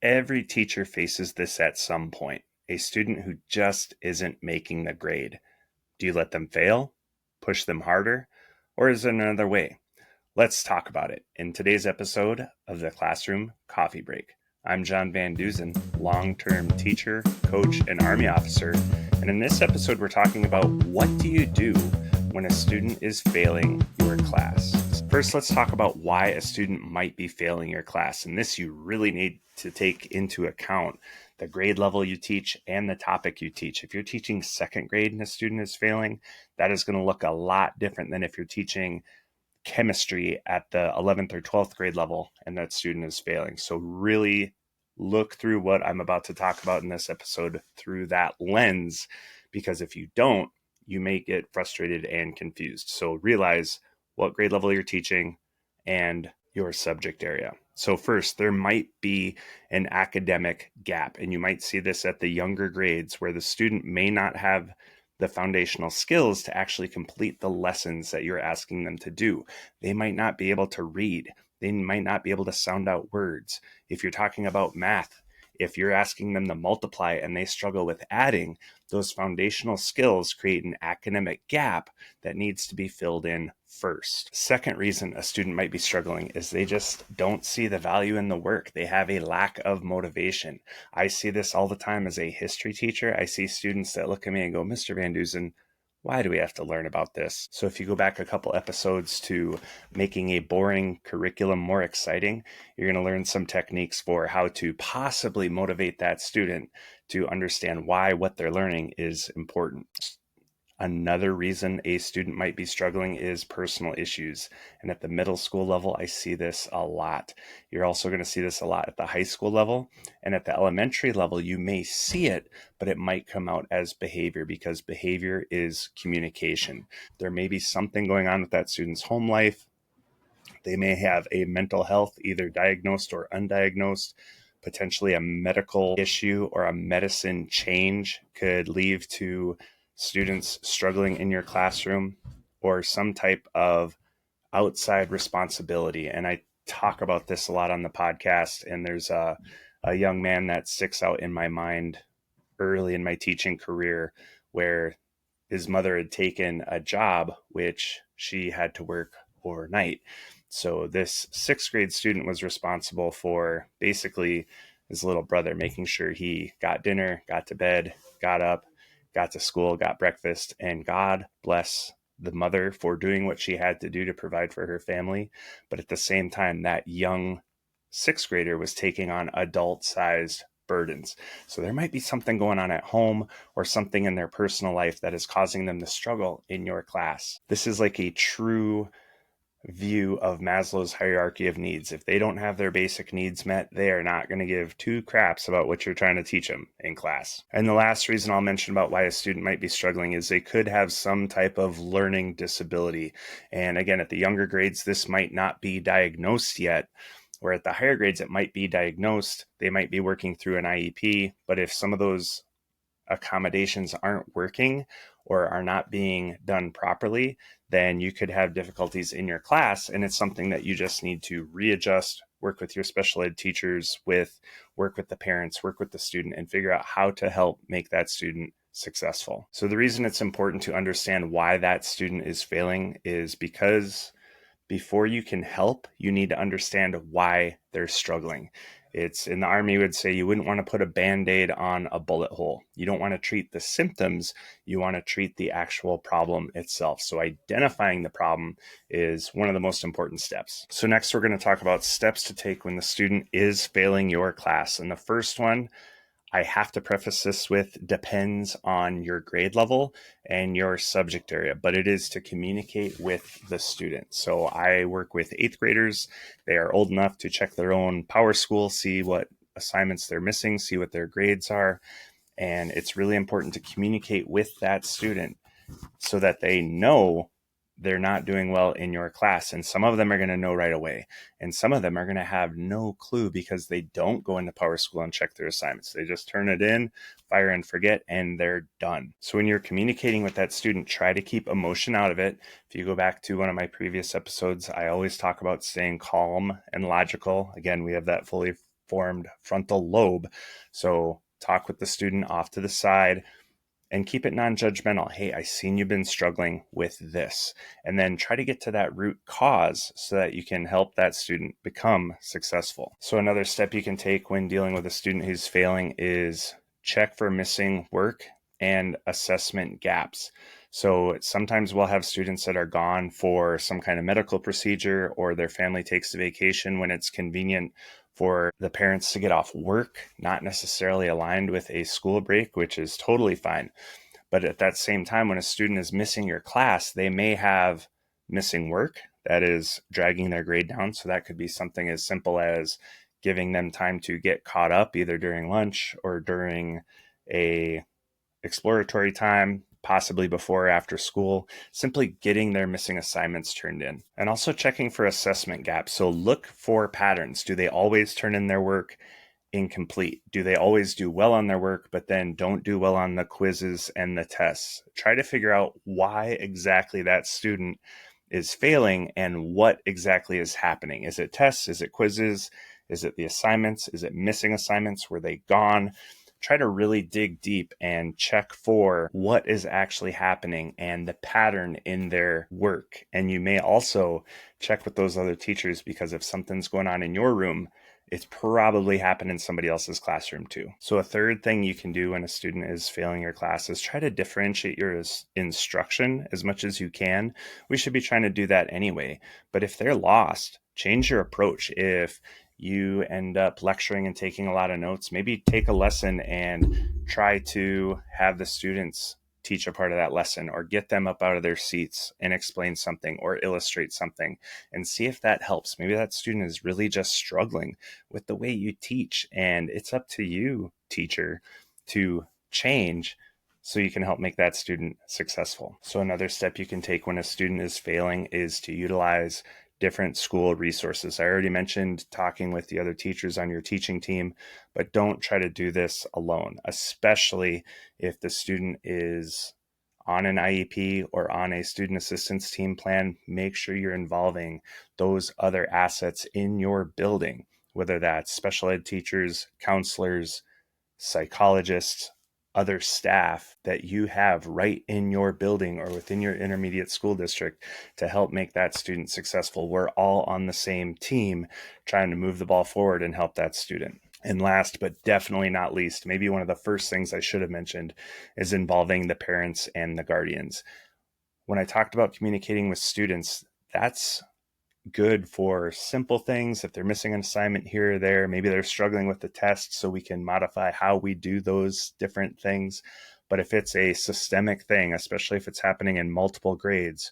Every teacher faces this at some point. A student who just isn't making the grade. Do you let them fail? Push them harder? Or is there another way? Let's talk about it in today's episode of the Classroom Coffee Break. I'm John Van Dusen, long-term teacher, coach, and Army officer. And in this episode, we're talking about what do you do when a student is failing your class. First, let's talk about why a student might be failing your class. And this you really need to take into account the grade level you teach and the topic you teach. If you're teaching second grade and a student is failing, that is going to look a lot different than if you're teaching chemistry at the 11th or 12th grade level and that student is failing. So really look through what I'm about to talk about in this episode through that lens, because if you don't, you may get frustrated and confused. So realize what grade level you're teaching and your subject area. So first, there might be an academic gap, and you might see this at the younger grades where the student may not have the foundational skills to actually complete the lessons that you're asking them to do. They might not be able to read. They might not be able to sound out words. If you're talking about math, if you're asking them to multiply and they struggle with adding, those foundational skills create an academic gap that needs to be filled in first. Second reason a student might be struggling is they just don't see the value in the work. They have a lack of motivation. I see this all the time as a history teacher. I see students that look at me and go, Mr. Van Dusen, why do we have to learn about this? So if you go back a couple episodes to making a boring curriculum more exciting, you're going to learn some techniques for how to possibly motivate that student to understand why what they're learning is important. Another reason a student might be struggling is personal issues. And at the middle school level, I see this a lot. You're also going to see this a lot at the high school level. And at the elementary level, you may see it, but it might come out as behavior, because behavior is communication. There may be something going on with that student's home life. They may have a mental health, either diagnosed or undiagnosed. Potentially a medical issue or a medicine change could lead to students struggling in your classroom, or some type of outside responsibility. And I talk about this a lot on the podcast, and there's a young man that sticks out in my mind early in my teaching career where his mother had taken a job which she had to work overnight. So this sixth grade student was responsible for basically his little brother, making sure he got dinner, got to bed, got up, got to school, got breakfast, and God bless the mother for doing what she had to do to provide for her family. But at the same time, that young sixth grader was taking on adult-sized burdens. So there might be something going on at home or something in their personal life that is causing them to struggle in your class. This is like a true view of Maslow's hierarchy of needs. If they don't have their basic needs met, they are not going to give two craps about what you're trying to teach them in class. And the last reason I'll mention about why a student might be struggling is they could have some type of learning disability. And again, at the younger grades, this might not be diagnosed yet, where at the higher grades, it might be diagnosed. They might be working through an IEP, but if some of those accommodations aren't working or are not being done properly, then you could have difficulties in your class. And it's something that you just need to readjust, work with your special ed teachers, work with the parents, work with the student, and figure out how to help make that student successful. So the reason it's important to understand why that student is failing is because before you can help, you need to understand why they're struggling. It's in the Army would say you wouldn't want to put a Band-Aid on a bullet hole. You don't want to treat the symptoms. You want to treat the actual problem itself. So identifying the problem is one of the most important steps. So next, we're going to talk about steps to take when the student is failing your class. And the first one, I have to preface this with, depends on your grade level and your subject area, but it is to communicate with the student. So I work with eighth graders. They are old enough to check their own Power School, see what assignments they're missing, see what their grades are. And it's really important to communicate with that student so that they know they're not doing well in your class. And some of them are going to know right away. And some of them are going to have no clue because they don't go into Power School and check their assignments. They just turn it in, fire and forget, and they're done. So when you're communicating with that student, try to keep emotion out of it. If you go back to one of my previous episodes, I always talk about staying calm and logical. Again, we have that fully formed frontal lobe. So talk with the student off to the side and keep it non-judgmental. Hey, I seen you've been struggling with this. And then try to get to that root cause so that you can help that student become successful. So another step you can take when dealing with a student who's failing is check for missing work and assessment gaps. So sometimes we'll have students that are gone for some kind of medical procedure, or their family takes a vacation when it's convenient for the parents to get off work, not necessarily aligned with a school break, which is totally fine. But at that same time, when a student is missing your class, they may have missing work that is dragging their grade down. So that could be something as simple as giving them time to get caught up either during lunch or during a exploratory time, possibly before or after school, simply getting their missing assignments turned in. And also checking for assessment gaps. So look for patterns. Do they always turn in their work incomplete? Do they always do well on their work, but then don't do well on the quizzes and the tests? Try to figure out why exactly that student is failing and what exactly is happening. Is it tests? Is it quizzes? Is it the assignments? Is it missing assignments? Were they gone? Try to really dig deep and check for what is actually happening and the pattern in their work. And you may also check with those other teachers, because if something's going on in your room, it's probably happened in somebody else's classroom too. So a third thing you can do when a student is failing your class is try to differentiate your instruction as much as you can. We should be trying to do that anyway. But if they're lost, change your approach. If you end up lecturing and taking a lot of notes, maybe take a lesson and try to have the students teach a part of that lesson, or get them up out of their seats and explain something or illustrate something, and see if that helps. Maybe that student is really just struggling with the way you teach, and it's up to you, teacher, to change so you can help make that student successful. So another step you can take when a student is failing is to utilize different school resources. I already mentioned talking with the other teachers on your teaching team, but don't try to do this alone, especially if the student is on an IEP or on a student assistance team plan. Make sure you're involving those other assets in your building, whether that's special ed teachers, counselors, psychologists, other staff that you have right in your building or within your intermediate school district to help make that student successful. We're all on the same team trying to move the ball forward and help that student. And last, but definitely not least, maybe one of the first things I should have mentioned is involving the parents and the guardians. When I talked about communicating with students, that's good for simple things. If they're missing an assignment here or there, maybe they're struggling with the test, so we can modify how we do those different things. But if it's a systemic thing, especially if it's happening in multiple grades,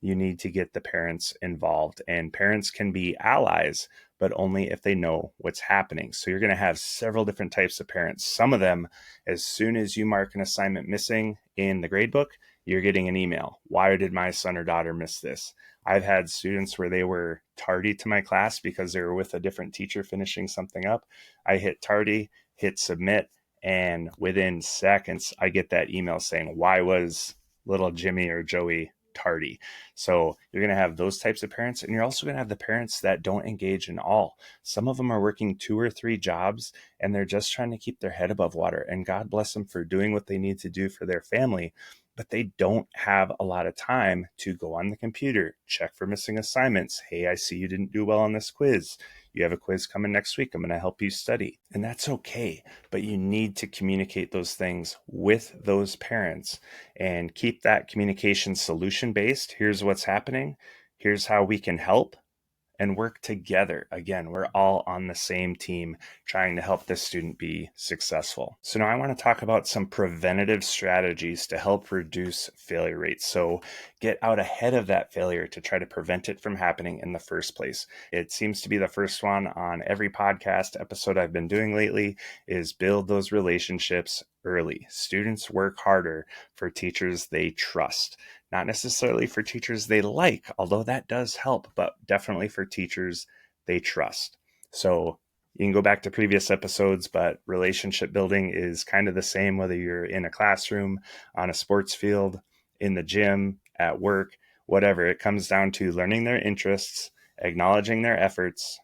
you need to get the parents involved. And parents can be allies, but only if they know what's happening. So you're going to have several different types of parents. Some of them, as soon as you mark an assignment missing in the gradebook, you're getting an email. Why did my son or daughter miss this? I've had students where they were tardy to my class because they were with a different teacher finishing something up. I hit tardy, hit submit, and within seconds, I get that email saying, why was little Jimmy or Joey tardy? So you're going to have those types of parents, and you're also going to have the parents that don't engage in all. Some of them are working 2 or 3 jobs, and they're just trying to keep their head above water, and God bless them for doing what they need to do for their family. But they don't have a lot of time to go on the computer, check for missing assignments. Hey, I see you didn't do well on this quiz. You have a quiz coming next week. I'm going to help you study. And that's okay. But you need to communicate those things with those parents and keep that communication solution based. Here's what's happening. Here's how we can help. And work together. Again, we're all on the same team trying to help this student be successful. So now I want to talk about some preventative strategies to help reduce failure rates. So get out ahead of that failure to try to prevent it from happening in the first place. It seems to be the first one on every podcast episode I've been doing lately is build those relationships early. Students work harder for teachers they trust. Not necessarily for teachers they like, although that does help, but definitely for teachers they trust. So you can go back to previous episodes, but relationship building is kind of the same whether you're in a classroom, on a sports field, in the gym, at work, whatever. It comes down to learning their interests, acknowledging their efforts,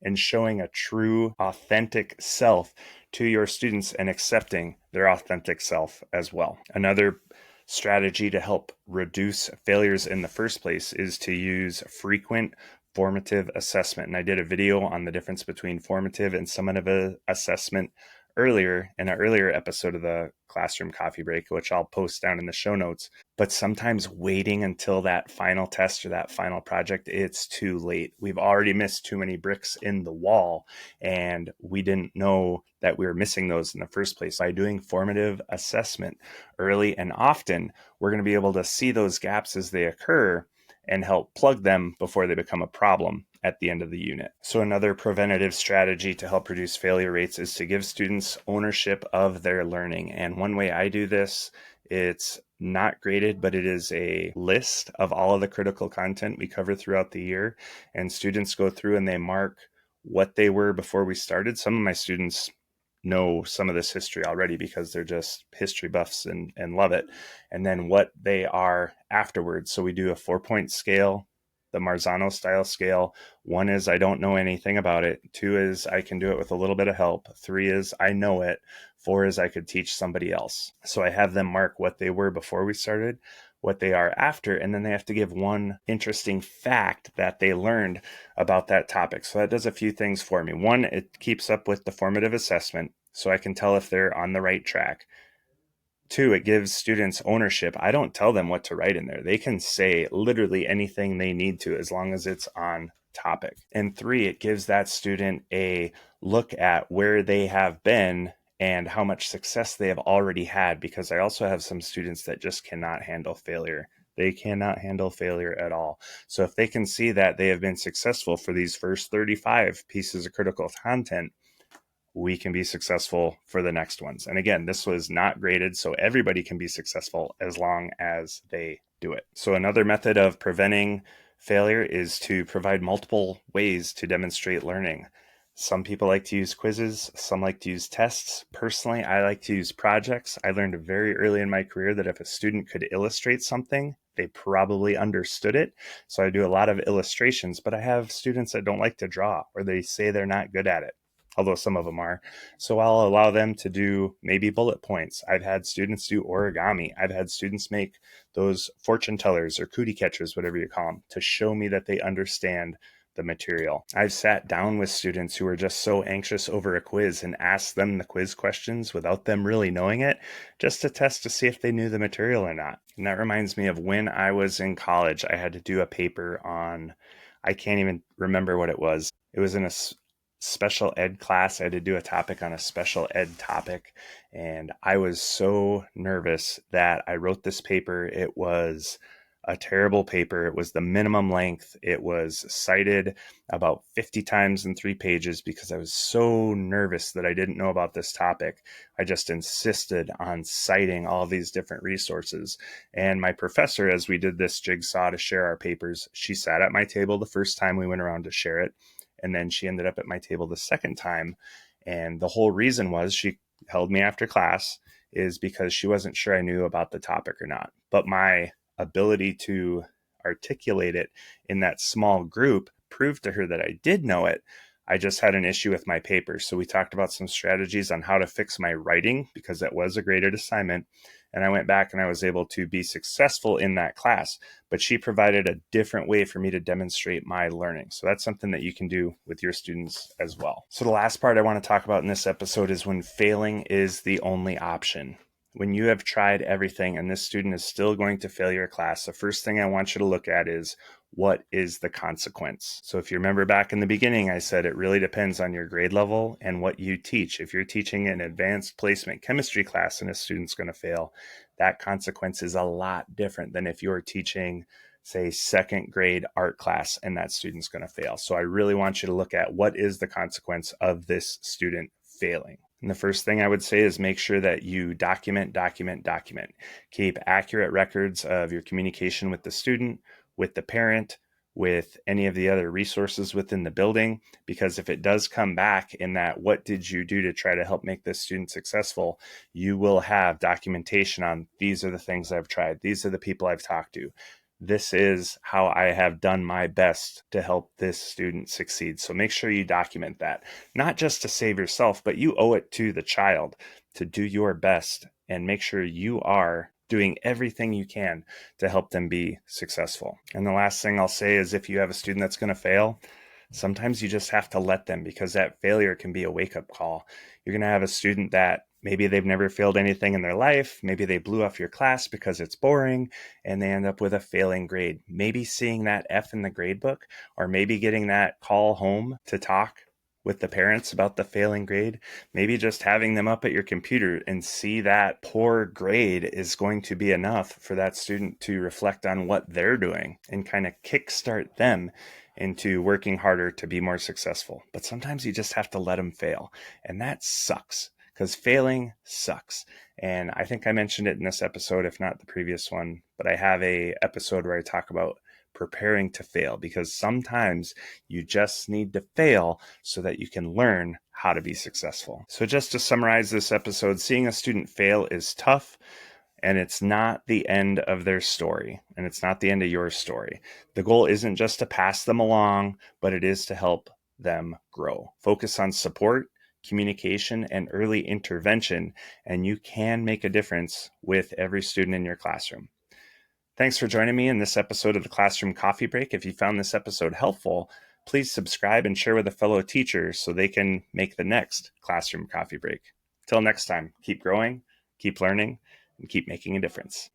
and showing a true, authentic self to your students and accepting their authentic self as well. Another strategy to help reduce failures in the first place is to use frequent formative assessment. And I did a video on the difference between formative and summative assessment earlier in an earlier episode of the Classroom Coffee Break, which I'll post down in the show notes. But sometimes waiting until that final test or that final project, it's too late. We've already missed too many bricks in the wall, and we didn't know that we were missing those in the first place. By doing formative assessment early and often, we're going to be able to see those gaps as they occur and help plug them before they become a problem at the end of the unit. So another preventative strategy to help reduce failure rates is to give students ownership of their learning. And one way I do this, it's not graded, but it is a list of all of the critical content we cover throughout the year. And students go through and they mark what they were before we started. Some of my students know some of this history already because they're just history buffs and love it. And then what they are afterwards. So we do a 4-point scale, the Marzano style scale. 1 is I don't know anything about it. 2 is I can do it with a little bit of help. 3 is I know it. 4 is I could teach somebody else. So I have them mark what they were before we started, what they are after, and then they have to give one interesting fact that they learned about that topic. So that does a few things for me. 1, it keeps up with the formative assessment, so I can tell if they're on the right track. 2, it gives students ownership. I don't tell them what to write in there. They can say literally anything they need to as long as it's on topic. And 3, it gives that student a look at where they have been and how much success they have already had, because I also have some students that just cannot handle failure. They cannot handle failure at all. So if they can see that they have been successful for these first 35 pieces of critical content, we can be successful for the next ones. And again, this was not graded, so everybody can be successful as long as they do it. So another method of preventing failure is to provide multiple ways to demonstrate learning. Some people like to use quizzes, some like to use tests. Personally, I like to use projects. I learned very early in my career that if a student could illustrate something, they probably understood it. So I do a lot of illustrations, but I have students that don't like to draw, or they say they're not good at it, although some of them are. So I'll allow them to do maybe bullet points. I've had students do origami. I've had students make those fortune tellers or cootie catchers, whatever you call them, to show me that they understand the material. I've sat down with students who are just so anxious over a quiz and asked them the quiz questions without them really knowing it, just to test to see if they knew the material or not. And that reminds me of when I was in college. I had to do a paper on, I can't even remember what it was. It was in a special ed class. I had to do a topic on a special ed topic, and I was so nervous that I wrote this paper. It was a terrible paper. It was the minimum length. It was cited about 50 times in 3 pages because I was so nervous that I didn't know about this topic. I just insisted on citing all these different resources. And my professor, as we did this jigsaw to share our papers, she sat at my table the first time we went around to share it. And then she ended up at my table the second time. And the whole reason was she held me after class is because she wasn't sure I knew about the topic or not. But my ability to articulate it in that small group proved to her that I did know it. I just had an issue with my paper. So we talked about some strategies on how to fix my writing, because that was a graded assignment. And I went back and I was able to be successful in that class, but she provided a different way for me to demonstrate my learning. So that's something that you can do with your students as well. So the last part I want to talk about in this episode is when failing is the only option. When you have tried everything and this student is still going to fail your class, the first thing I want you to look at is, what is the consequence? So if you remember back in the beginning, I said it really depends on your grade level and what you teach. If you're teaching an advanced placement chemistry class and a student's going to fail, that consequence is a lot different than if you're teaching, say, 2nd grade art class and that student's going to fail. So I really want you to look at, what is the consequence of this student failing? And the first thing I would say is make sure that you document. Keep accurate records of your communication with the student, with the parent, with any of the other resources within the building, because if it does come back in that, what did you do to try to help make this student successful, you will have documentation on, these are the things I've tried, these are the people I've talked to. this is how I have done my best to help this student succeed. So make sure you document that, not just to save yourself, but you owe it to the child to do your best and make sure you are doing everything you can to help them be successful. And the last thing I'll say is if you have a student that's going to fail, sometimes you just have to let them, because that failure can be a wake-up call. You're going to have a student that maybe they've never failed anything in their life. Maybe they blew off your class because it's boring and they end up with a failing grade. Maybe seeing that F in the grade book, or maybe getting that call home to talk with the parents about the failing grade, maybe just having them up at your computer and see that poor grade is going to be enough for that student to reflect on what they're doing and kind of kickstart them into working harder to be more successful. But sometimes you just have to let them fail, and that sucks, because failing sucks. And I think I mentioned it in this episode, if not the previous one, but I have a episode where I talk about preparing to fail, because sometimes you just need to fail so that you can learn how to be successful. So just to summarize this episode, seeing a student fail is tough, and it's not the end of their story, and it's not the end of your story. The goal isn't just to pass them along, but it is to help them grow. Focus on support, communication, and early intervention, and you can make a difference with every student in your classroom. Thanks for joining me in this episode of the Classroom Coffee Break. If you found this episode helpful, please subscribe and share with a fellow teacher so they can make the next Classroom Coffee Break. Till next time, keep growing, keep learning, and keep making a difference.